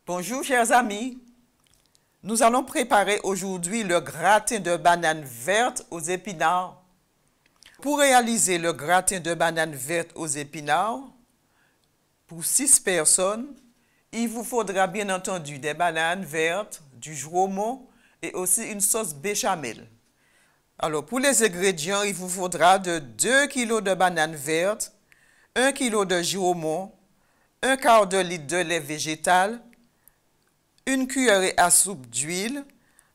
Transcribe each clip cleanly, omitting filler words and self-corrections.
Bonjour chers amis, nous allons préparer aujourd'hui le gratin de banane verte aux épinards. Pour réaliser le gratin de banane verte aux épinards, pour 6 personnes, il vous faudra bien entendu des bananes vertes, du jus romon et aussi une sauce béchamel. Alors pour les ingrédients, il vous faudra de 2 kg de bananes vertes, 1 kg de jus romon, 1/4 de litre de lait végétal, 1 cuillerée à soupe d'huile,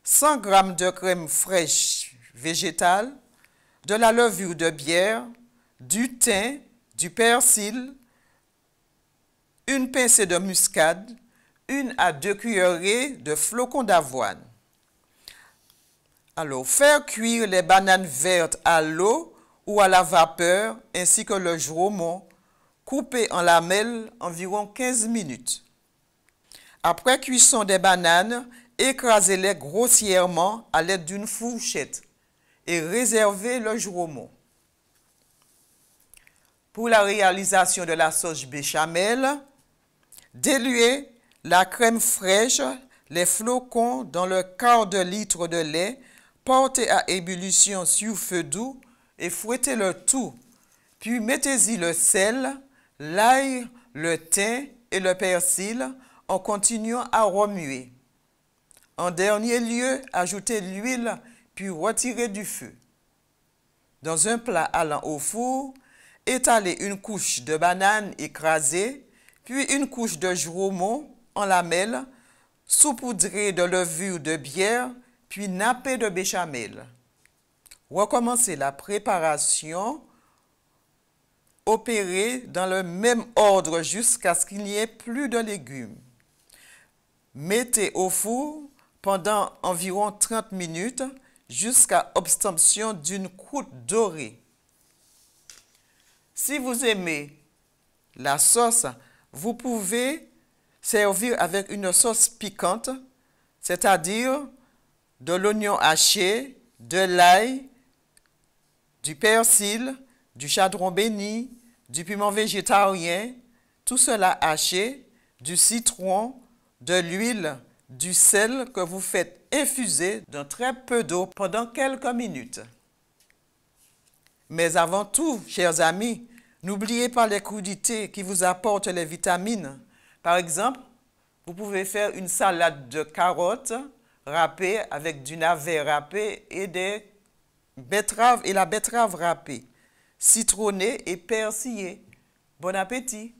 100 g de crème fraîche végétale, de la levure de bière, du thym, du persil, une pincée de muscade, 1 à 2 cuillerées de flocons d'avoine. Alors, faire cuire les bananes vertes à l'eau ou à la vapeur ainsi que le jus romon, coupé en lamelles environ 15 minutes. Après cuisson des bananes, écrasez-les grossièrement à l'aide d'une fourchette et réservez le jus romon. Pour la réalisation de la sauce béchamel, diluez la crème fraîche, les flocons dans le quart de litre de lait, portez à ébullition sur feu doux et fouettez le tout. Puis mettez-y le sel, l'ail, le thym et le persil en continuant à remuer. En dernier lieu, ajoutez l'huile puis retirez du feu. Dans un plat allant au four, étalez une couche de banane écrasée, puis une couche de jus romon en lamelles, saupoudrez de levure de bière, puis nappez de béchamel. Recommencez la préparation, opérez dans le même ordre jusqu'à ce qu'il n'y ait plus de légumes. Mettez au four pendant environ 30 minutes jusqu'à obtention d'une croûte dorée. Si vous aimez la sauce, vous pouvez servir avec une sauce piquante, c'est-à-dire de l'oignon haché, de l'ail, du persil, du chardon béni, du piment végétarien, tout cela haché, du citron, de l'huile, du sel que vous faites infuser dans très peu d'eau pendant quelques minutes. Mais avant tout, chers amis, n'oubliez pas les crudités qui vous apportent les vitamines. Par exemple, vous pouvez faire une salade de carottes râpées avec du navet râpé et des betteraves et la betterave râpée, citronnée et persillée. Bon appétit!